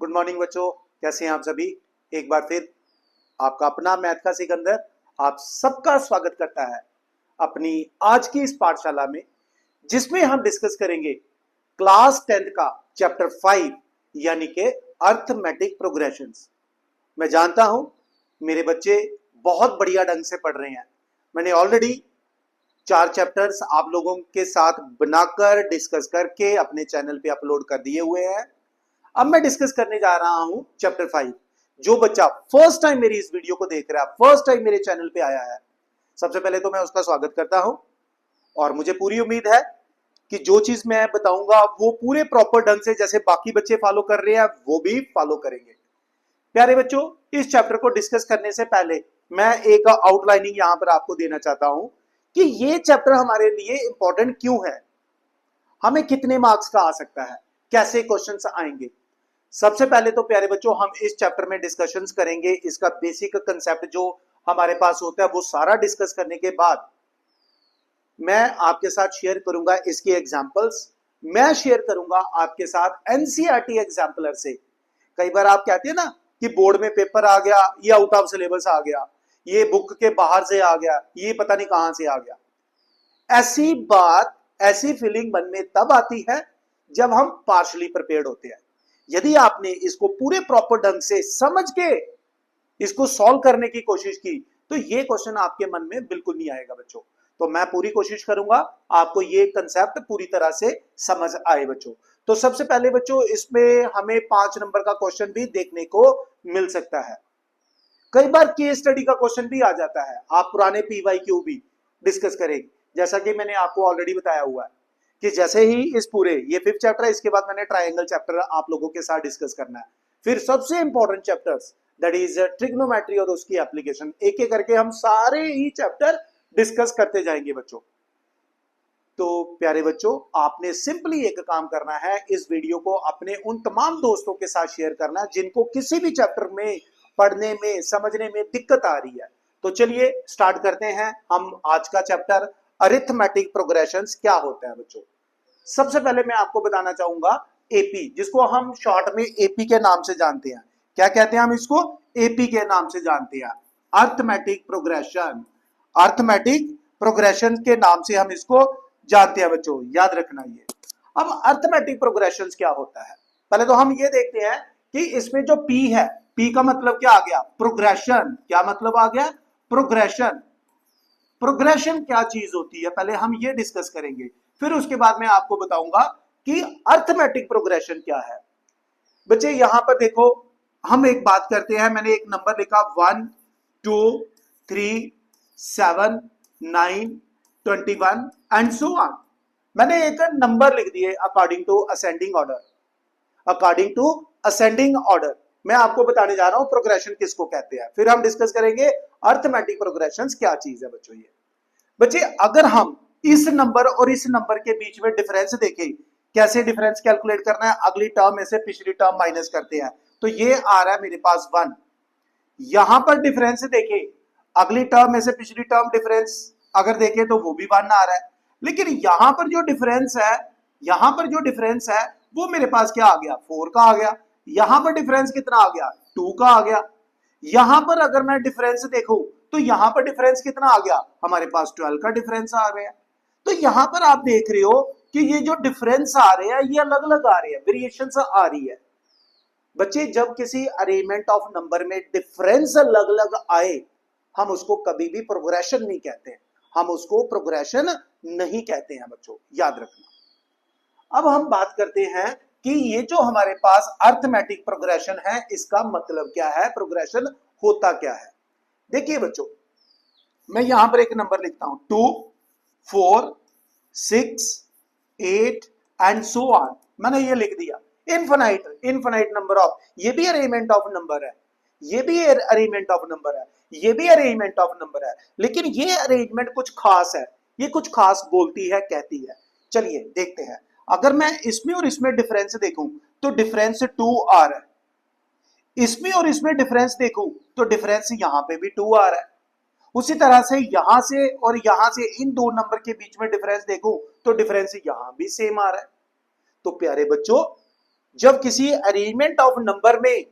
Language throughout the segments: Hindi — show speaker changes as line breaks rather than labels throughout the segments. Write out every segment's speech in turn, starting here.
गुड मॉर्निंग बच्चों, कैसे हैं आप सभी। एक बार फिर आपका अपना मैथ का सिकंदर आप सबका स्वागत करता है अपनी आज की इस पाठशाला में, जिसमें हम डिस्कस करेंगे क्लास 10th का चैप्टर 5 यानी कि अर्थमेटिक प्रोग्रेशंस। मैं जानता हूं मेरे बच्चे बहुत बढ़िया ढंग से पढ़ रहे हैं। मैंने ऑलरेडी 4 चैप्टर्स आप लोगों के साथ बनाकर डिस्कस करके अपने चैनल पे अपलोड कर दिए हुए हैं। अब मैं डिस्कस करने जा रहा हूं चैप्टर 5। जो बच्चा फर्स्ट टाइम मेरी इस वीडियो को देख रहा है, फर्स्ट टाइम मेरे चैनल पे आया है, सबसे पहले तो मैं उसका स्वागत करता हूं और मुझे पूरी उम्मीद है कि जो चीज मैं बताऊंगा वो पूरे प्रॉपर ढंग से जैसे बाकी बच्चे फॉलो कर रहे हैं वो भी फॉलो करेंगे। प्यारे बच्चों, इस चैप्टर को डिस्कस करने से पहले मैं एक आउटलाइनिंग यहां पर आपको देना चाहता हूं कि ये चैप्टर हमारे लिए इंपॉर्टेंट क्यों है, हमें कितने मार्क्स का आ सकता है, कैसे क्वेश्चंस आएंगे। सबसे पहले तो प्यारे बच्चों हम इस चैप्टर में डिस्कशंस करेंगे, इसका बेसिक कंसेप्ट जो हमारे पास होता है वो सारा डिस्कस करने के बाद मैं आपके साथ शेयर करूंगा इसके एग्जांपल्स। मैं शेयर करूंगा आपके साथ एनसीईआरटी एग्जाम्पलर से। कई बार आप कहते हैं ना कि बोर्ड में पेपर आ गया, ये आउट ऑफ सिलेबस आ गया, ये बुक के बाहर से आ गया, ये पता नहीं कहां से आ गया। ऐसी बात, ऐसी फीलिंग मन में तब आती है जब हम पार्शली प्रिपेयर्ड होते हैं। यदि आपने इसको पूरे प्रॉपर ढंग से समझ के इसको सॉल्व करने की कोशिश की तो ये क्वेश्चन आपके मन में बिल्कुल नहीं आएगा बच्चों। तो मैं पूरी कोशिश करूंगा आपको ये कंसेप्ट पूरी तरह से समझ आए बच्चों। तो सबसे पहले बच्चों इसमें हमें 5 नंबर का क्वेश्चन भी देखने को मिल सकता है। कई बार केस स्टडी का क्वेश्चन भी आ जाता है, आप पुराने पीवाईक्यू भी डिस्कस करेंगे। जैसा कि मैंने आपको ऑलरेडी बताया हुआ है कि जैसे ही इस पूरे ये 5th चैप्टर है, इसके बाद मैंने ट्रायंगल चैप्टर आप लोगों के साथ डिस्कस करना है। फिर सबसे important chapters that is trigonometry और उसकी एप्लीकेशन, एक एक करके हम सारे ही चैप्टर डिस्कस करते जाएंगे बच्चों। तो प्यारे बच्चों, आपने सिंपली एक काम करना है, इस वीडियो को अपने उन तमाम दोस्तों के साथ शेयर करना जिनको किसी भी चैप्टर में पढ़ने में समझने में दिक्कत आ रही है। तो चलिए स्टार्ट करते हैं हम आज का चैप्टर अरिथमेटिक प्रोग्रेशंस क्या होता है बच्चों। सबसे पहले मैं आपको बताना चाहूंगा एपी, जिसको हम शॉर्ट में एपी के नाम से जानते हैं। क्या कहते हैं हम इसको? एपी के नाम से जानते हैं, अर्थमेटिक प्रोग्रेशन। अर्थमेटिक प्रोग्रेशन के नाम से हम इसको जानते हैं बच्चों, याद रखना ये। अब अर्थमेटिक प्रोग्रेशंस क्या होता है, पहले तो हम ये देखते हैं कि इसमें जो पी है, पी का मतलब क्या आ गया? प्रोग्रेशन। क्या मतलब आ गया? प्रोग्रेशन। प्रोग्रेशन क्या चीज होती है पहले हम ये डिस्कस करेंगे, फिर उसके बाद मैं आपको बताऊंगा कि अर्थमेटिक प्रोग्रेशन क्या है। बच्चे यहां पर देखो, हम एक बात करते हैं, मैंने एक नंबर लिखा 1 2 3 7 9 21 एंड सो ऑन। मैंने एक नंबर लिख दिए according to ascending order. According to ascending order मैं आपको बताने जा रहा हूं प्रोग्रेशन किसको कहते हैं, फिर हम डिस्कस करेंगे अर्थमेटिक प्रोग्रेशंस क्या चीज है बच्चों। ये बच्चे अगर हम इस नंबर और इस नंबर के बीच में डिफरेंस देखें, कैसे डिफरेंस कैलकुलेट करना है, अगली टर्म में से पिछली टर्म माइनस करते हैं। तो ये आ रहा है मेरे पास 1। यहां पर डिफरेंस देखें, अगली टर्म में से पिछली टर्म डिफरेंस अगर देखें तो वो भी 1 आ रहा है। लेकिन यहां पर जो डिफरेंस है, यहां पर जो डिफरेंस है वो मेरे पास क्या आ गया? 4 का आ गया। यहां पर डिफरेंस कितना आ गया? 2 का आ गया। यहां पर अगर मैं डिफरेंस देखूं तो यहां पर डिफरेंस कितना आ गया? हमारे पास 12 का डिफरेंस आ गया। तो यहां पर आप देख रहे हो कि ये जो डिफरेंस आ रहे हैं ये अलग अलग आ रहे हैं, वेरिएशंस आ रही है। बच्चे जब किसी अरेंजमेंट ऑफ नंबर में डिफरेंस अलग अलग आए, हम उसको कभी भी प्रोग्रेशन नहीं कहते, हम उसको प्रोग्रेशन नहीं कहते हैं बच्चों, याद रखना। अब हम बात करते हैं कि ये जो हमारे पास अर्थमेटिक प्रोग्रेशन है इसका मतलब क्या है, प्रोग्रेशन होता क्या है। देखिए बच्चों, मैं यहां पर एक नंबर लिखता हूं 2 4 6 8 एंड सो ऑन। मैंने ये लिख दिया इनफाइनाइट, इनफाइनाइट नंबर ऑफ, ये भी अरेंजमेंट ऑफ नंबर है, ये भी अरेंजमेंट ऑफ नंबर है, ये भी अरेंजमेंट ऑफ नंबर है। लेकिन ये अरेंजमेंट कुछ खास है, ये कुछ खास बोलती है, कहती है। चलिए देखते हैं। अगर मैं इसमें और इसमें डिफरेंस देखूं तो डिफरेंस 2 आ रहा है, इसमें और इसमें डिफरेंस देखूं तो डिफरेंस यहां पे भी 2 आ रहा है। उसी तरह से यहां से और यहां से इन दो नंबर के बीच में डिफरेंस देखूं तो डिफरेंस यहां भी सेम आ रहा है। तो प्यारे बच्चों, जब किसी अरेंजमेंट ऑफ नंबर में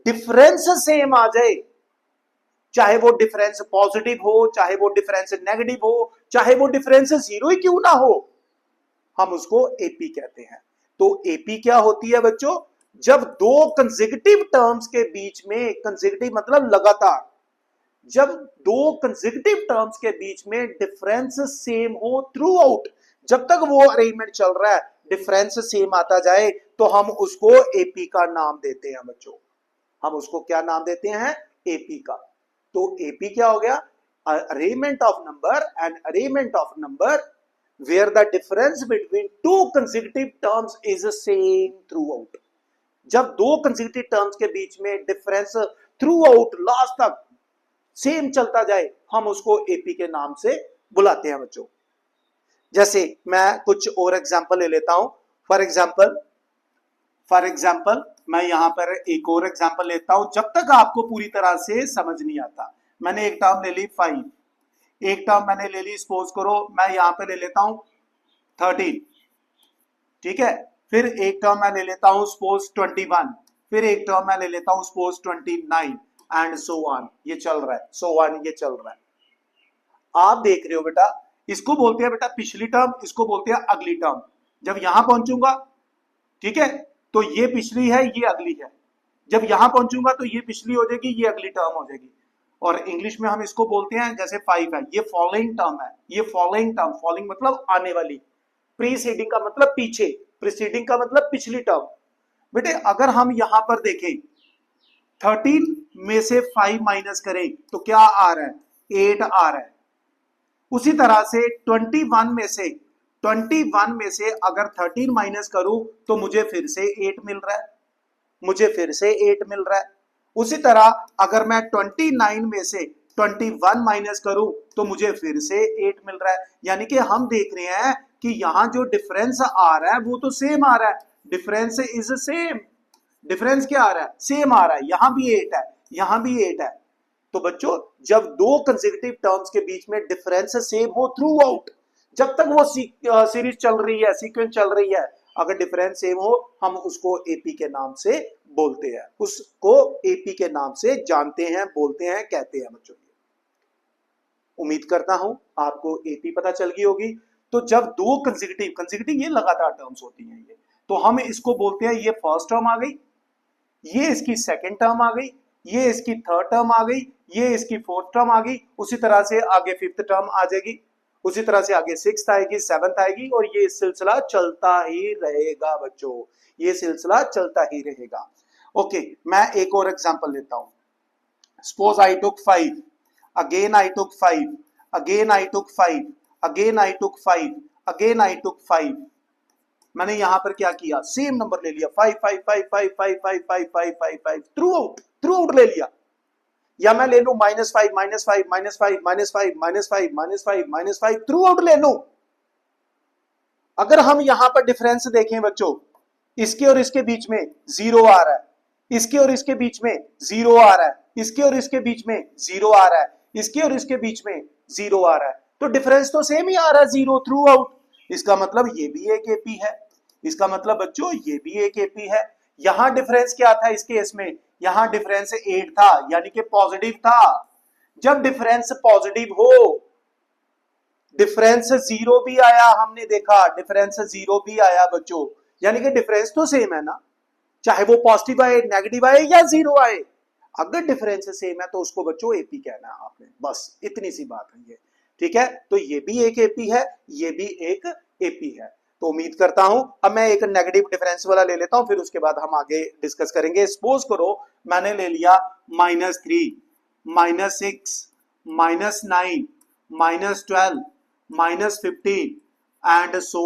डिफरेंस सेम आ जाए, चाहे वो डिफरेंस पॉजिटिव हो, चाहे वो डिफरेंस नेगेटिव हो, चाहे वो डिफरेंस जीरो ही क्यों ना हो, हम उसको एपी कहते हैं। तो एपी क्या होती है बच्चों? जब दो कंसेक्यूटिव टर्म्स के बीच में, कंसेक्यूटिव मतलब लगातार, जब दो कंसेक्यूटिव टर्म्स के बीच में डिफरेंस सेम हो थ्रू आउट, जब तक वो अरेंजमेंट चल रहा है डिफरेंस सेम आता जाए, तो हम उसको एपी का नाम देते हैं बच्चों। हम उसको क्या नाम देते हैं? एपी का। तो एपी क्या हो गया? Arrangement of number, and arrangement of number where the difference between two consecutive terms is same throughout। जब दो consecutive terms के बीच में डिफरेंस throughout लास्ट तक सेम चलता जाए, हम उसको एपी के नाम से बुलाते हैं बच्चों। जैसे मैं कुछ और एग्जांपल ले लेता हूं। फॉर एग्जांपल मैं यहां पर एक और एग्जांपल लेता हूं, जब तक आपको पूरी तरह से समझ नहीं आता। मैंने एक टर्म ले ली 5, एक टर्म मैंने ले ली, सपोज करो मैं यहां पे ले लेता हूं 13, ठीक है। फिर एक टर्म मैं ले लेता हूं सपोज 21, फिर एक टर्म मैं ले लेता हूं सपोज 29, एंड सो ऑन। ये चल रहा है, सो ऑन ये चल रहा है। आप देख रहे हो बेटा, इसको बोलते हैं बेटा पिछली टर्म, इसको बोलते हैं अगली टर्म। जब यहां पहुंचूंगा, ठीक है, तो ये पिछली है, ये अगली है। जब यहां पहुंचूंगा तो ये पिछली हो जाएगी, ये अगली टर्म हो जाएगी। और इंग्लिश में हम इसको बोलते हैं, जैसे 5 है, ये फॉलोइंग टर्म है, ये फॉलोइंग टर्म, फॉलोइंग मतलब आने वाली, प्रीसीडिंग का मतलब पीछे, प्रीसीडिंग का मतलब पिछली टर्म। बेटे अगर हम यहां पर देखें 13 में से 5 माइनस करें तो क्या आ रहा है? 8 आ रहा है। उसी तरह से 21 में से अगर 13 माइनस करूं तो मुझे फिर से 8 मिल रहा है, मुझे फिर से 8 मिल रहा है। उसी तरह अगर मैं 29 में से 21 माइनस करूं तो मुझे फिर से 8 मिल रहा है। यानी कि हम देख रहे हैं कि यहां जो डिफरेंस आ रहा है वो तो सेम आ रहा है, डिफरेंस इज सेम। डिफरेंस क्या आ रहा है? सेम आ रहा है। यहां भी 8 है, यहां भी 8 है। तो बच्चों जब दो कंसेक्यूटिव टर्म्स के बीच में डिफरेंस सेम हो थ्रू आउट, जब तक वो सीरीज चल रही है, सीक्वेंस चल रही है, अगर डिफरेंस सेम हो, हम उसको एपी के नाम से बोलते हैं, उसको एपी के नाम से जानते हैं, बोलते हैं, कहते हैं बच्चों। उम्मीद करता हूं आपको एपी पता चल गई होगी। तो जब दो कंसेक्यूटिव ये लगातार टर्म्स होती हैं, ये तो हम इसको बोलते हैं, ये फर्स्ट टर्म आ गई, ये इसकी सेकेंड टर्म आ गई, ये इसकी थर्ड टर्म आ गई, ये इसकी फोर्थ टर्म आ गई, उसी तरह से आगे फिफ्थ टर्म आ जाएगी, उसी तरह से आगे सिक्स्थ आएगी, सेवंथ आएगी, और ये सिलसिला चलता ही रहेगा बच्चों, ये सिलसिला चलता ही रहेगा। ओके, मैं एक और एग्जांपल लेता हूं। Suppose I took 5, again I took 5, again I took 5, again I took 5, again I took 5। मैंने यहां पर क्या किया? सेम नंबर ले लिया, 5 5 5 5 5 5 5 5 5 5 थ्रू आउट ले लिया। या मैं ले लू -5 -5 -5 -5 -5 -5 -5 थ्रू आउट ले लू। अगर हम यहां पर डिफरेंस देखें बच्चों, इसके और इसके बीच में 0 आ रहा है, इसके और इसके बीच में 0 आ रहा है, इसके और इसके बीच में 0 आ रहा है, इसके और इसके बीच में 0 आ रहा है, तो डिफरेंस तो सेम ही आ रहा है, 0 थ्रू आउट। इसका मतलब ये भी एक एपी है, इसका मतलब बच्चों ये भी एक एपी है। यहां डिफरेंस क्या था इस केस में? यहां डिफरेंस 8 था, यानी कि पॉजिटिव था। जब डिफरेंस पॉजिटिव हो, डिफरेंस 0 भी आया, हमने देखा डिफरेंस 0 भी आया बच्चों, यानी कि डिफरेंस तो सेम है ना, चाहे वो पॉजिटिव आए, नेगेटिव आए या 0 आए। अगर डिफरेंस सेम है तो उसको बच्चों एपी कहना है आपने, बस इतनी सी बात है ये, ठीक है। तो ये भी एक एपी है, ये भी एक एपी है। तो उम्मीद करता हूं, अब मैं एक नेगेटिव डिफरेंस वाला ले लेता हूं, फिर उसके बाद हम आगे डिस्कस करेंगे। सपोज करो मैंने ले लिया -3, -6, -9, -12, -15 and so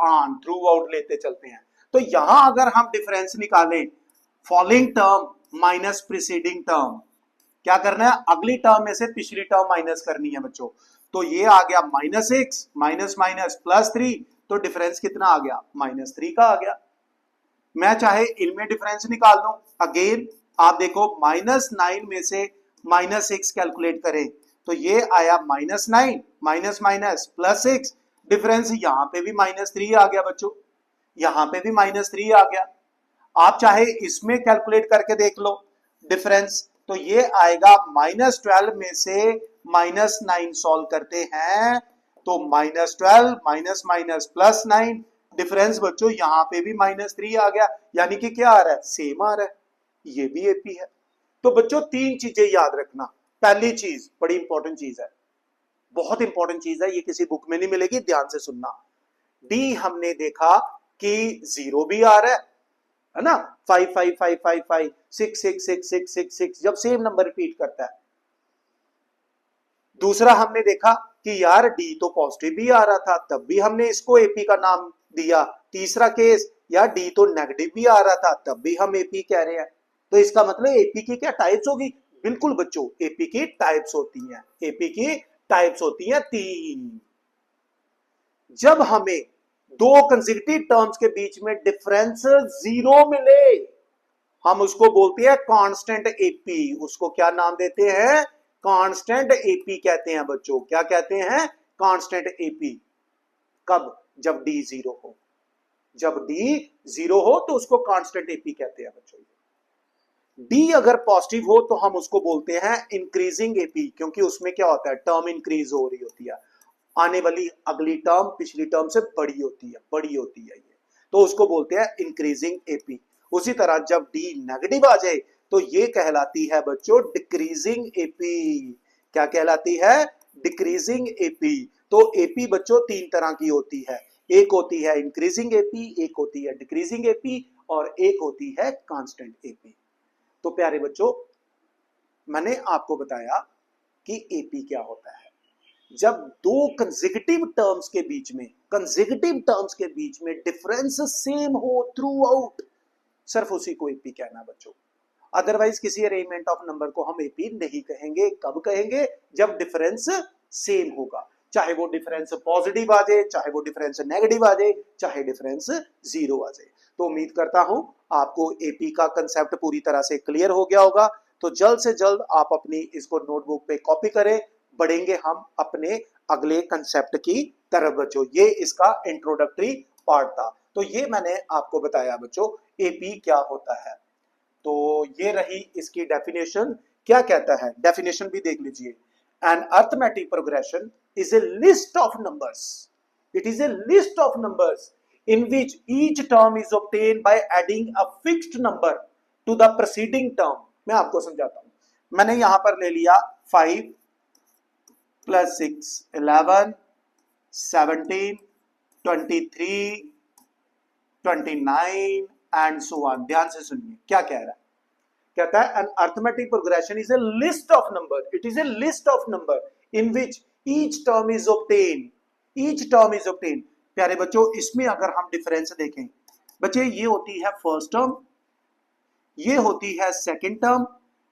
on through out लेते चलते हैं। तो यहां अगर हम डिफरेंस निकालें, following term minus preceding term, क्या करना है? अगली टर्म में से पिछली टर्म माइनस करनी है बच्चों। तो ये आ गया -6 माइनस माइनस +3, तो डिफरेंस कितना आ गया? -3 का आ गया। मैं चाहे इनमें डिफरेंस निकाल लूं, अगेन आप देखो -9 में से -6 कैलकुलेट करें तो ये आया -9 माइनस माइनस +6, डिफरेंस यहां पे भी -3 आ गया बच्चों। यहां पे भी -3 आ गया। आप चाहे इसमें कैलकुलेट करके देख लो डिफरेंस, तो ये आएगा -12 में से -9 सॉल्व करते हैं तो -12 माइनस माइनस +9, डिफरेंस बच्चों यहां पे भी -3 आ गया, यानी कि क्या आ रहा है, सेम आ रहा है, ये भी एपी है। तो बच्चों तीन चीजें याद रखना। पहली चीज बड़ी इंपॉर्टेंट चीज है, बहुत इंपॉर्टेंट चीज है, ये किसी बुक में नहीं मिलेगी, ध्यान से सुनना। डी हमने देखा कि 0 भी आ रहा है ना, 5 5 5 5 5 6 6 6 6 6 6 जब सेम नंबर रिपीट करता है। दूसरा हमने देखा कि यार डी तो पॉजिटिव भी आ रहा था, तब भी हमने इसको एपी का नाम दिया। तीसरा केस, यार डी तो नेगेटिव भी आ रहा था, तब भी हम एपी कह रहे हैं। तो इसका मतलब एपी की क्या टाइप्स होगी, बिल्कुल बच्चों एपी की टाइप्स होती हैं, एपी की टाइप्स होती हैं 3। जब हमें दो कंसेक्यूटिव टर्म्स के बीच में डिफरेंस 0 मिले, हम उसको बोलते हैं कांस्टेंट एपी। उसको क्या नाम देते हैं, कांस्टेंट एपी कहते हैं बच्चों। क्या कहते हैं, कांस्टेंट एपी। कब, जब डी 0 हो, जब डी 0 हो तो उसको कांस्टेंट एपी कहते हैं बच्चों। डी अगर पॉजिटिव हो तो हम उसको बोलते हैं इंक्रीजिंग एपी, क्योंकि उसमें क्या होता है, टर्म इंक्रीज हो रही होती है, आने वाली अगली टर्म पिछली टर्म से बड़ी होती है, बड़ी होती है ये, तो उसको बोलते हैं इंक्रीजिंग एपी। उसी तरह जब डी नेगेटिव आ जाए तो ये कहलाती है बच्चों डिक्रीजिंग एपी। क्या कहलाती है, डिक्रीजिंग एपी। तो एपी बच्चों तीन तरह की होती है, एक होती है इंक्रीजिंग एपी, एक होती है डिक्रीजिंग एपी, और एक होती है कांस्टेंट एपी। तो प्यारे बच्चों, मैंने आपको बताया कि एपी क्या होता है। जब दो कंसेक्यूटिव टर्म्स के बीच में, कंसेक्यूटिव टर्म्स के बीच में डिफरेंस सेम हो थ्रू आउट, सिर्फ उसी को एपी कहना बच्चों। अदरवाइज किसी अरेंजमेंट ऑफ नंबर को हम एपी नहीं कहेंगे। कब कहेंगे, जब डिफरेंस सेम होगा, चाहे वो डिफरेंस पॉजिटिव आ जाए, चाहे वो डिफरेंस नेगेटिव आ जाए, चाहे डिफरेंस 0 आ जाए। तो उम्मीद करता हूं आपको एपी का कंसेप्ट पूरी तरह से क्लियर हो गया होगा। तो जल्द से जल्द आप अपनी इसको नोटबुक पे कॉपी करें, बढ़ेंगे हम अपने अगले कंसेप्ट की तरफ बच्चों। ये इसका इंट्रोडक्टरी पार्ट था। तो ये मैंने आपको बताया बच्चों एपी क्या होता है। तो ये रही इसकी डेफिनेशन। क्या कहता है, डेफिनेशन भी देख लीजिए। An arithmetic progression is a list of numbers, it is a list of numbers in which each term is obtained by adding a fixed number to the preceding term। मैं आपको समझाता हूं। मैंने यहां पर ले लिया 5 + 6 11 17 23 29 एंड सो ऑन। ध्यान से सुनिए क्या कह रहा है। कहता है an arithmetic progression is a list of number, it is a list of number in which each term is obtain, each term is obtain. प्यारे बच्चों, इसमें अगर हम डिफरेंस देखें बच्चे, ये होती है फर्स्ट टर्म, ये होती है सेकंड टर्म,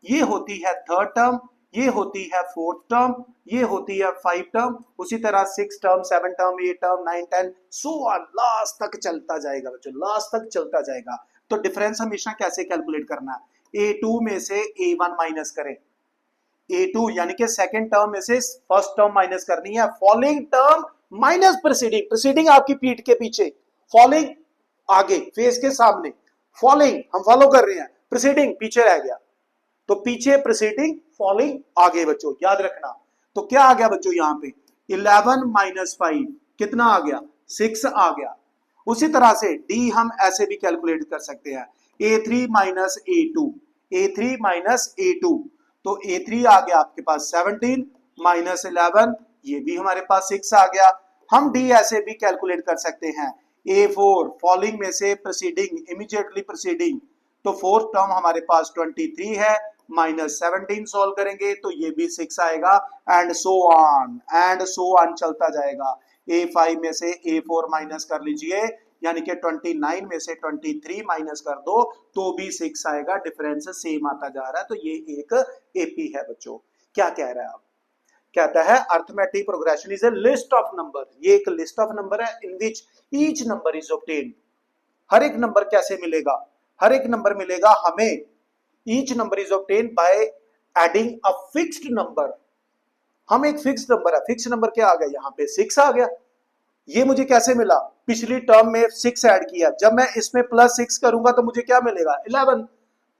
ये होती है थर्ड टर्म, ये होती है फोर्थ टर्म, ये होती है 5 टर्म, उसी तरह 6 term 7 term 8 term 9 10 so on, last तक चलता जाएगा बच्चों, लास्ट तक चलता जाएगा। तो डिफरेंस हमेशा कैसे कैलकुलेट करना है, A2 में से A1 माइनस करें, A2 यानी कि सेकंड टर्म में से फर्स्ट टर्म माइनस करनी है, following term minus preceding, preceding आपकी पीठ के पीछे, फॉलोइंग आगे फेस के सामने, फॉलोइंग हम फॉलो कर रहे हैं, प्रीसीडिंग पीछे रह गया, तो पीछे प्रीसीडिंग फॉलोइंग आगे बच्चों, याद रखना। तो क्या आ गया बच्चों यहां पे 11 - 5 कितना आ गया, 6 आ गया। उसी तरह से डी हम ऐसे भी कैलकुलेट कर सकते हैं, A3 - A2, A3 - A2, तो A3 आ गया आपके पास 17 - 11, ये भी हमारे पास 6 आ गया। हम डी ऐसे भी कैलकुलेट कर सकते हैं, A4 फॉलोइंग में से प्रीसीडिंग, इमीडिएटली प्रीसीडिंग, तो फोर्थ टर्म हमारे पास 23 है, -17 सॉल्व करेंगे तो ये भी 6 आएगा, एंड सो ऑन चलता जाएगा। A5 में से A4 माइनस कर लीजिए, यानी कि 29 में से 23 माइनस कर दो तो भी 6 आएगा, डिफरेंस सेम आता जा रहा है। तो ये एक एपी है बच्चों। क्या कह रहा है आप, कहता है arithmetic progression is a list of number, ये एक लिस्ट ऑफ नंबर है in which each number is obtained. हर एक नंबर कैसे मिलेगा, हर एक नंबर मिलेगा हमें, each number is obtained by adding a fixed number. हम एक फिक्स्ड नंबर है, फिक्स्ड नंबर क्या आ गया, यहाँ पे 6 आ गया, ये मुझे कैसे मिला, पिछली टर्म में 6 ऐड किया, जब मैं इसमें +6 करूंगा तो मुझे क्या मिलेगा 11,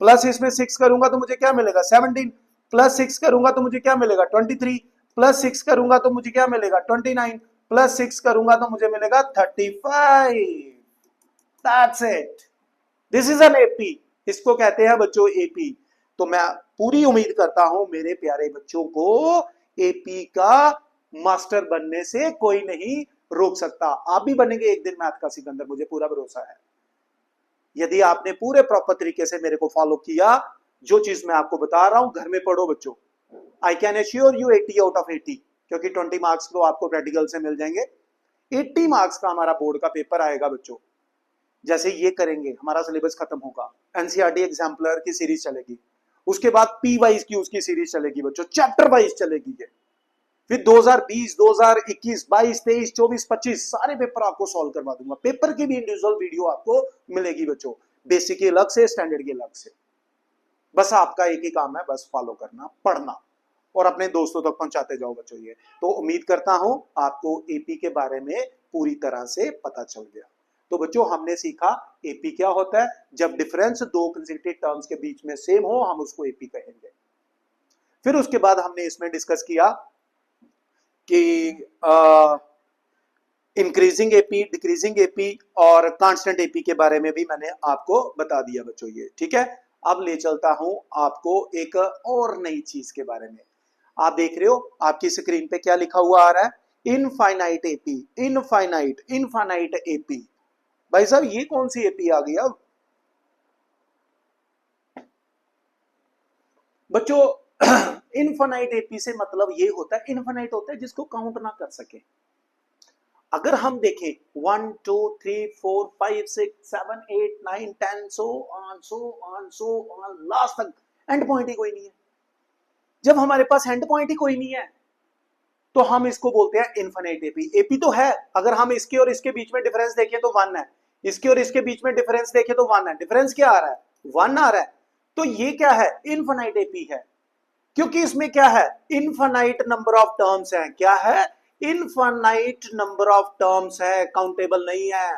प्लस इसमें 6 करूंगा तो मुझे क्या मिलेगा 17, +6 करूंगा तो मुझे क्या मिलेगा 23, +6 करूंगा तो मुझे क्या मिलेगा 29, +6 करूंगा तो मुझे मिलेगा 35। That's it, this is an AP, इसको कहते हैं बच्चों एपी। तो मैं पूरी उम्मीद करता हूं मेरे प्यारे बच्चों को एपी का मास्टर बनने से कोई नहीं रोक सकता। आप भी बनेंगे एक दिन मैथ का सिकंदर, मुझे पूरा भरोसा है, यदि आपने पूरे प्रॉपर तरीके से मेरे को फॉलो किया। जो चीज मैं आपको बता रहा हूं घर में पढ़ो बच्चों। I can assure you 80 out of 80, क्योंकि 20 मार्क्स तो आपको प्रैक्टिकल से मिल जाएंगे। 80 मार्क्स का हमारा बोर्ड का पेपर आएगा बच्चों। जैसे ये करेंगे हमारा सिलेबस खत्म होगा, एनसीईआरटी एग्जाम्पलर की सीरीज चलेगी, उसके बाद पी वाइज की उसकी सीरीज चलेगी बच्चों, चैप्टर वाइज चलेगी ये। फिर 2020, 2021, 22, 23, 24, 25 सारे पेपर आपको सॉल्व करवा दूंगा। पेपर की भी इंडिविजुअल वीडियो आपको मिलेगी बच्चों, बेसिक की अलग से, स्टैंडर्ड की अलग से। बस आपका एक ही काम है, बस फॉलो करना, पढ़ना और अपने दोस्तों तक पहुंचाते जाओ बच्चों। ये तो उम्मीद करता हूं आपको एपी के बारे में पूरी तरह से पता चल गया। तो बच्चों हमने सीखा एपी क्या होता है, जब डिफरेंस दो कंसेक्यूटिव टर्म्स के बीच में सेम हो हम उसको एपी कहेंगे। फिर उसके बाद हमने इसमें डिस्कस किया कि इंक्रीजिंग एपी, डिक्रीजिंग एपी और कांस्टेंट एपी के बारे में भी मैंने आपको बता दिया बच्चों ये, ठीक है। अब ले चलता हूं आपको एक और नई चीज के बारे में। आप देख रहे हो आपकी स्क्रीन पे क्या लिखा हुआ आ रहा है, इनफाइनाइट एपी, इनफाइनाइट एपी। भाई साहब ये कौन सी एपी आ गई अब बच्चों? इनफाइनाइट एपी से मतलब ये होता है, इनफाइनाइट होता है जिसको काउंट ना कर सके। अगर हम देखें 1 2 3 4 5 6 7 8 9 10 सो ऑन लास्ट तक एंड पॉइंट ही कोई नहीं है। जब हमारे पास एंड पॉइंट ही कोई नहीं है तो हम इसको बोलते हैं इनफाइनाइट एपी। एपी तो है, अगर हम इसके और इसके बीच में डिफरेंस देखें तो 1 है, इसके और इसके बीच में डिफरेंस देखें तो 1 है, डिफरेंस क्या आ रहा है 1 आ रहा है। तो ये क्या है इनफाइनाइट एपी है, क्योंकि इसमें क्या है इनफाइनाइट नंबर ऑफ टर्म्स हैं। क्या है इनफाइनाइट नंबर ऑफ टर्म्स है, काउंटेबल नहीं है,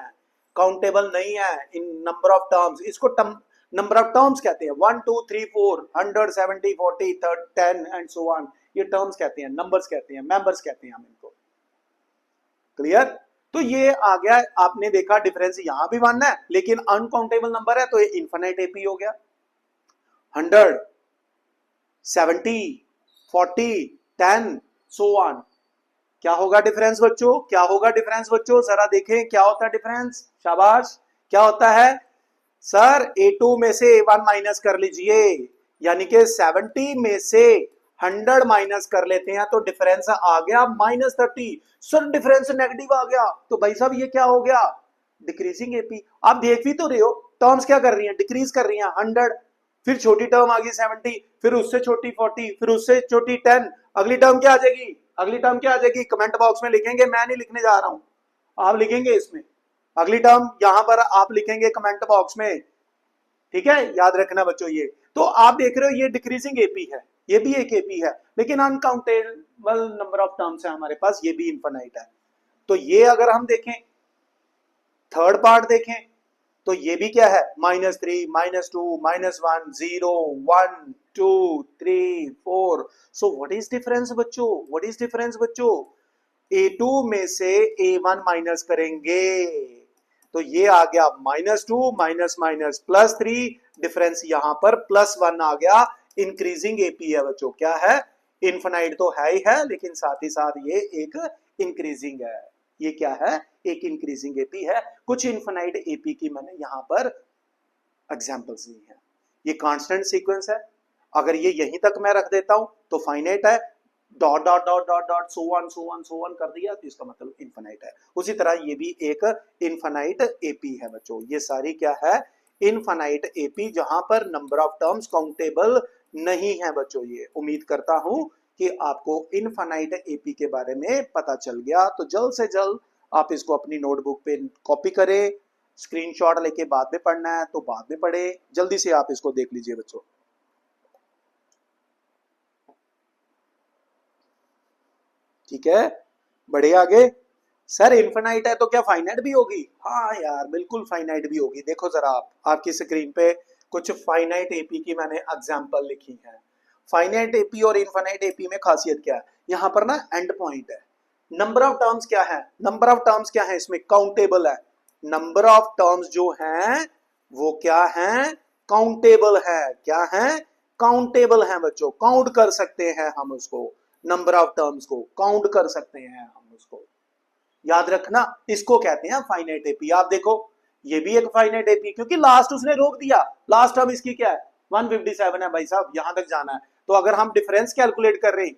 काउंटेबल नहीं है इन नंबर ऑफ टर्म्स। इसको नंबर ऑफ टर्म्स कहते हैं, 1 2 3 4 100 70 40 10 एंड सो ऑन, ये टर्म्स कहते हैं, नंबर्स कहते हैं, मेंबर्स कहते हैं हम इनको। क्लियर? तो ये आ गया, आपने देखा डिफरेंस यहां भी 1 है लेकिन अनकाउंटेबल नंबर है तो ये इनफाइनाइट एपी हो गया। 100 70 40 10 सो ऑन, क्या होगा डिफरेंस बच्चों, क्या होगा डिफरेंस बच्चों, जरा देखें क्या होता है डिफरेंस, शाबाश क्या होता है सर, A2 में से A1 माइनस कर लीजिए, यानी कि 70 में से 100 माइनस कर लेते हैं तो डिफरेंस आ गया -30। सर डिफरेंस नेगेटिव आ गया, तो भाई साहब ये क्या हो गया डिक्रीजिंग एपी। आप देख भी तो रहे हो टर्म्स क्या कर रही हैं, डिक्रीज कर रही हैं, 100, फिर छोटी टर्म आ गई 70, फिर उससे छोटी 40, फिर उससे छोटी 10, अगली टर्म क्या आ जाएगी, अगली टर्म क्या आ जाएगी, कमेंट बॉक्स में लिखेंगे, मैं नहीं लिखने जा रहा हूं, आप लिखेंगे इसमें अगली टर्म, यहां पर आप लिखेंगे कमेंट बॉक्स में, ठीक है, याद रखना बच्चों ये। तो आप देख रहे हो ये डिक्रीजिंग एपी है, ये भी एक एपी है, लेकिन अनकाउंटेबल नंबर ऑफ टर्म्स है हमारे पास, ये भी इनफाइनाइट है। तो ये अगर हम देखें थर्ड पार्ट देखें तो ये भी क्या है -3 -2 -1 0 1 2 3 4। सो व्हाट इज डिफरेंस बच्चों, व्हाट इज डिफरेंस बच्चों, A2 में से A1 माइनस करेंगे तो ये आ गया -2 माइनस माइनस +3, डिफरेंस यहां पर +1 आ गया, इंक्रीजिंग एपी है बच्चों। क्या है इनफाइनाइट तो है ही है लेकिन साथ ही साथ ये एक इंक्रीजिंग है। ये क्या है एक इंक्रीजिंग एपी है। कुछ इनफाइनाइट एपी की मैंने यहां पर एग्जांपल्स दी हैं। ये कांस्टेंट सीक्वेंस है, अगर ये यहीं तक मैं रख देता हूं तो फाइनाइट है, dot dot dot dot dot so on so on so on कर दिया तो इसका मतलब इनफाइनाइट है। उसी तरह ये भी एक इनफाइनाइट एपी है बच्चों। ये सारी क्या है इनफाइनाइट एपी, जहां पर नंबर ऑफ टर्म्स काउंटेबल नहीं है बच्चों। ये उम्मीद करता हूं कि आपको इनफाइनाइट एपी के बारे में पता चल गया। तो जल्द से जल्द आप इसको अपनी नोटबुक पे कॉपी करें, स्क्रीनशॉट लेके बाद में पढ़ना है तो बाद में पढ़े, जल्दी से आप इसको देख लीजिए बच्चों। ठीक है, बढ़े आगे। सर इनफिनाइट है तो क्या फाइनाइट भी होगी? हाँ यार बिल्कुल फाइनाइट भी होगी। देखो जरा आप आपकी स्क्रीन पे कुछ फाइनाइट एपी की मैंने एग्जांपल लिखी है। फाइनाइट एपी और इनफिनाइट एपी में खासियत क्या है? यहाँ पर ना एंड पॉइंट है। नंबर ऑफ टर्म्स क्या है? नंबर ऑफ टर्म्स क्या है इसमें? काउंटेबल है। नंबर ऑफ टर्म्स जो है वो क्या है? काउंटेबल है। क्या है? काउंटेबल है बच्चों, काउंट कर सकते हैं हम उसको। नंबर ऑफ टर्म्स को काउंट कर सकते हैं हम उसको। याद रखना, इसको कहते हैं फाइनाइट एपी। आप देखो ये भी एक फाइनाइट एपी, क्योंकि लास्ट उसने रोक दिया। लास्ट टर्म इसकी क्या है? 157 है भाई साहब, यहां तक जाना है। तो अगर हम डिफरेंस कैलकुलेट कर रहे हैं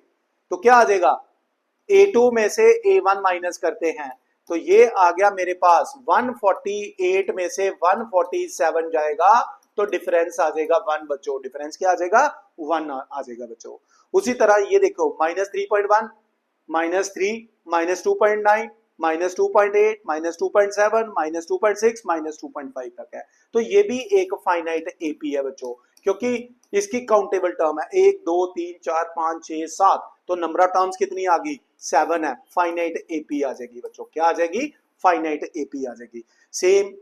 तो क्या आ जाएगा? A2 में से A1 माइनस करते हैं तो ये आ गया मेरे पास 148 में से 147 जाएगा तो डिफरेंस आ जाएगा 1 बच्चों। डिफरेंस क्या आ जाएगा? 1 आ जाएगा बच्चों। उसी तरह ये देखो -3.1 -3 -2.9 -2.8 -2.7 -2.6 -2.5 तक है। तो ये भी एक फाइनाइट एपी है बच्चों, क्योंकि इसकी काउंटेबल टर्म है 1 2 3 4 5 6 7। तो नंबर ऑफ टर्म्स कितनी आ गई? 7 है। फाइनाइट एपी आ जाएगी बच्चों। क्या आ जाएगी? फाइनाइट एपी आ जाएगी। सेम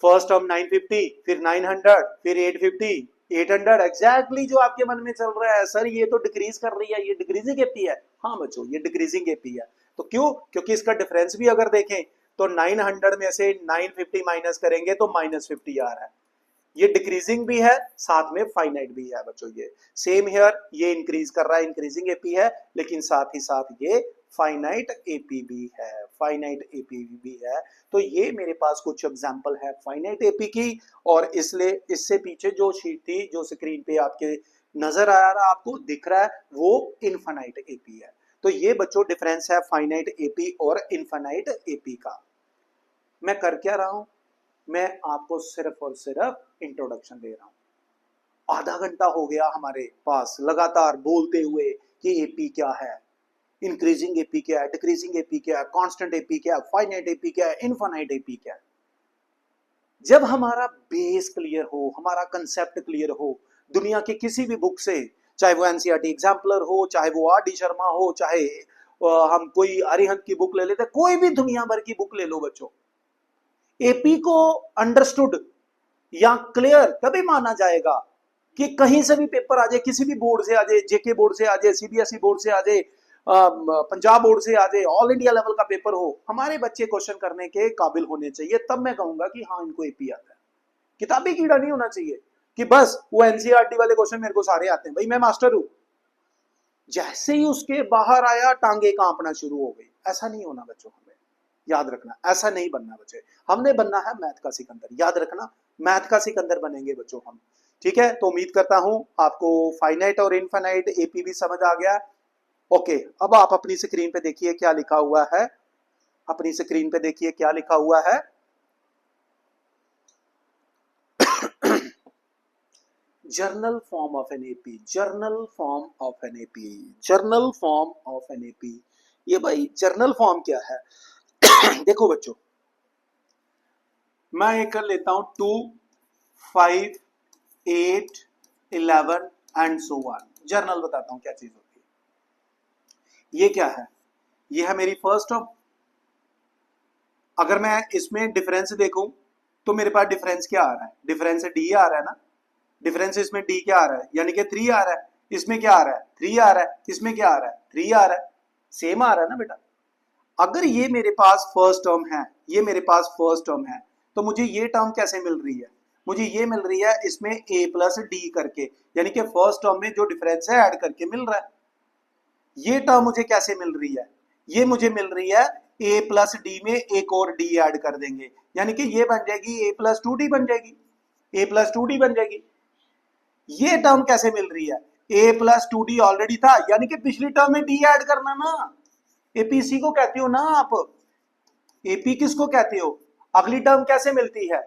फर्स्ट टर्म 950, फिर 900, फिर 850, 800। एग्जैक्टली जो आपके मन में चल रहा है सर ये तो डिक्रीज कर रही है, ये डिक्रीजिंग एपी है। हाँ बच्चों ये डिक्रीजिंग एपी है। तो क्यों? क्योंकि इसका डिफरेंस भी अगर देखें तो 900 में से 950 माइनस करेंगे तो -50 आ रहा है। ये डिक्रीजिंग भी है साथ में फाइनाइट भी है बच्चों। ये सेम हियर, ये इंक्रीज कर रहा है, इंक्रीजिंग एपी है, लेकिन साथ ही साथ ये फाइनाइट एपी भी है। फाइनाइट एपी भी है। तो ये मेरे पास कुछ एग्जांपल है फाइनाइट एपी की। और इसलिए इससे पीछे जो शीट थी जो स्क्रीन पे आपके नजर आ रहा, आपको दिख रहा है, वो इनफाइनाइट एपी है। तो ये बच्चों डिफरेंस है फाइनाइट एपी और इनफाइनाइट एपी का। मैं कर क्या रहा हूं? मैं आपको सिर्फ और सिर्फ इंट्रोडक्शन दे रहा हूं। आधा घंटा हो गया हमारे पास लगातार बोलते हुए कि एपी क्या है, इंक्रीजिंग एपी क्या है, डिक्रीजिंग एपी क्या है, कांस्टेंट एपी क्या है, फाइनाइट एपी क्या है, इनफाइनाइट एपी क्या है। जब हमारा बेस क्लियर हो, हमारा कंसेप्ट क्लियर हो, दुनिया की किसी भी बुक से, चाहे वो एनसीईआरटी एग्जाम्पलर हो, चाहे वो आर डी शर्मा हो, चाहे हम कोई अरिहंत की बुक ले लेते, कोई भी दुनिया भर की बुक ले लो बच्चों, एपी को अंडरस्टूड या क्लियर तभी माना जाएगा कि कहीं से भी पेपर आ जाए, किसी भी बोर्ड से आ जाए, जेके बोर्ड से आ जाए, सीबीएसई बोर्ड से आ जाए, पंजाब बोर्ड से आ जाए, ऑल इंडिया लेवल का पेपर हो, हमारे बच्चे क्वेश्चन करने के काबिल होने चाहिए। तब मैं कहूंगा कि हाँ इनको एपी आता है। किताबी कीड़ा नहीं होना चाहिए कि बस वो एनसीईआरटी वाले क्वेश्चन मेरे को सारे आते हैं, भाई मैं मास्टर हूं, जैसे ही उसके बाहर आया टांगे कांपना शुरू हो गई। ऐसा नहीं होना बच्चों, हमें याद रखना, ऐसा नहीं बनना बच्चे। हमने बनना है मैथ का सिकंदर। याद रखना, मैथ का सिकंदर बनेंगे बच्चों हम। ठीक है, तो उम्मीद करता हूं आपको फाइनाइट और इनफाइनाइट एपी भी समझ आ गया। ओके, अब आप अपनी स्क्रीन पे देखिए क्या लिखा हुआ है। अपनी स्क्रीन पे देखिए क्या लिखा हुआ है। Journal form of an AP, journal form of an AP, journal form of an AP. ये भाई जर्नल फॉर्म क्या है? देखो बच्चों, मैं एक कर लेता हूं 2 5 8 11 एंड सो ऑन। जर्नल बताता हूं क्या चीज होती है। ये क्या है? ये है मेरी फर्स्ट टर्म। अगर मैं इसमें डिफरेंस देखूं तो मेरे पास डिफरेंस क्या आ रहा है? डिफरेंस डी आ रहा है ना। डिफरेंस इसमें डी क्या आ रहा है? यानी कि 3 आ रहा है। इसमें क्या आ रहा है? 3 आ रहा है। इसमें क्या आ रहा है? 3 आ रहा है। सेम आ रहा है ना बेटा। अगर ये मेरे पास फर्स्ट टर्म है, ये मेरे पास फर्स्ट टर्म है, तो मुझे ये टर्म कैसे मिल रही है? मुझे ये मिल रही है इसमें a प्लस डी करके, यानी कि फर्स्ट टर्म में जो डिफरेंस है ऐड करके मिल रहा है। ये टर्म मुझे कैसे मिल रही है? ये मुझे मिल रही है a प्लस डी में एक और d ऐड कर देंगे, यानी कि ये बन जाएगी a प्लस 2d बन जाएगी। a प्लस 2d बन जाएगी। ये टर्म कैसे मिल रही है? a प्लस 2d ऑलरेडी था, यानी कि पिछली टर्म में d ऐड करना ना। एपीसी को कहते हो ना आप। एपी किसको कहते हो? अगली टर्म कैसे मिलती है?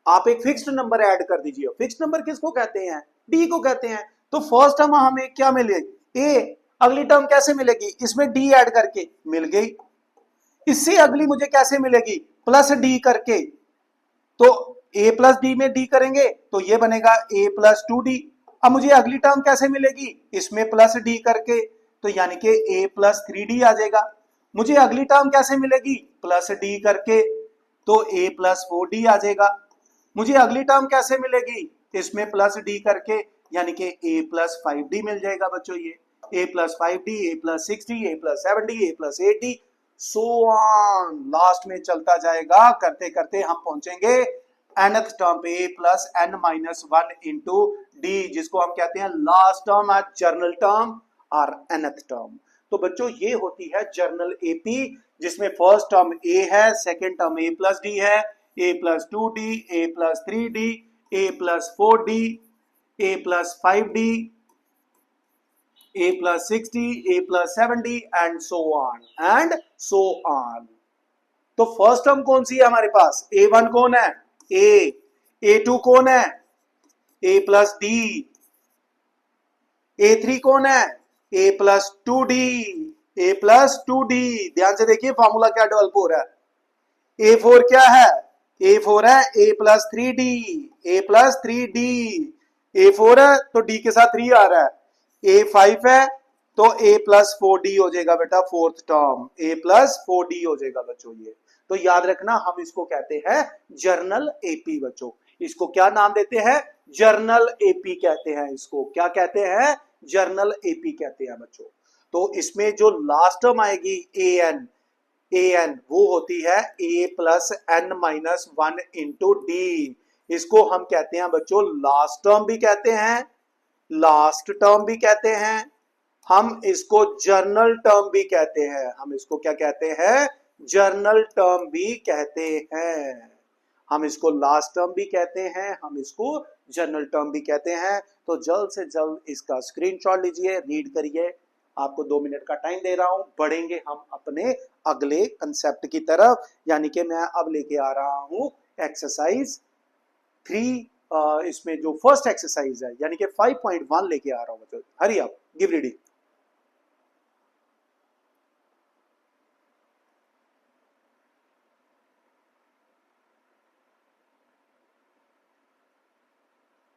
आप एक फिक्स्ड नंबर ऐड कर दीजिए। फिक्स्ड नंबर किसको कहते हैं? डी को कहते हैं। तो फर्स्ट टर्म हमें क्या मिलेगी? ए। अगली टर्म कैसे मिलेगी? इसमें डी ऐड करके मिल गई। इससे अगली मुझे कैसे मिलेगी? प्लस डी करके। तो ए प्लस डी में डी करेंगे तो ये बनेगा ए प्लस 2d। अब मुझे अगली टर्म कैसे मिलेगी? इसमें प्लस डी करके, तो यानी कि a प्लस 3d आ जाएगा। मुझे अगली टर्म कैसे मिलेगी, प्लस डी करके, तो a प्लस 4d आ जाएगा। मुझे अगली टर्म कैसे मिलेगी, इसमें प्लस डी करके, यानी कि a प्लस 5d मिल जाएगा बच्चों। ये a plus 5d, a plus 6d, a plus 7d, a plus 8d, so on, last में चलता जाएगा, करते करते हम पहुंचेंगे nth टर्म पे a plus n minus 1 into D, जिसको हम कहते हैं लास्ट टर्म या जर्नल टर्म और nth टर्म। तो बच्चों ये होती है जर्नल एपी, जिसमें फर्स्ट टर्म a है, second term a plus D है, a plus 2d, a plus 3d, a plus 4d, a plus 5d, a plus 6d, a plus 7d and so on। तो फर्स्ट टर्म कौन सी है हमारे पास, a1 कौन है, a2 कौन है, a प्लस डी, a3 कौन है, a plus 2d, a plus 2d, ध्यान से देखिए फॉर्मूला क्या डेवलप हो रहा है। a4 क्या है, a4 है a plus 3d, a plus 3d, a4 है तो d के साथ 3 आ रहा है, a5 है तो a प्लस 4d हो जाएगा बेटा, fourth term a plus 4d हो जाएगा बच्चों। ये तो याद रखना, हम इसको कहते हैं जर्नल एपी बच्चों। इसको क्या नाम देते हैं, जर्नल एपी कहते हैं। इसको क्या कहते हैं, जर्नल एपी कहते हैं बच्चों। तो इसमें जो लास्ट टर्म आएगी an वो होती है a plus n minus 1 into D. इसको हम कहते हैं बच्चों लास्ट टर्म भी कहते हैं, लास्ट टर्म भी कहते हैं, हम इसको जर्नल टर्म भी कहते हैं। हम इसको क्या कहते हैं, जर्नल टर्म भी कहते हैं। हम इसको लास्ट टर्म भी कहते हैं, हम इसको जर्नल टर्म भी कहते हैं। तो जल्द से जल्द इसका स्क्रीनशॉट लीजिए, रीड करिए। आपको 2 मिनट का टाइम दे रहा हूं, बढ़ेंगे हम अपने अगले कंसेप्ट की तरफ, यानी कि मैं अब लेके आ रहा हूं एक्सरसाइज 3। इसमें जो फर्स्ट एक्सरसाइज है यानी कि 5.1 लेके आ रहा हूं बच्चों। Hurry up, give reading.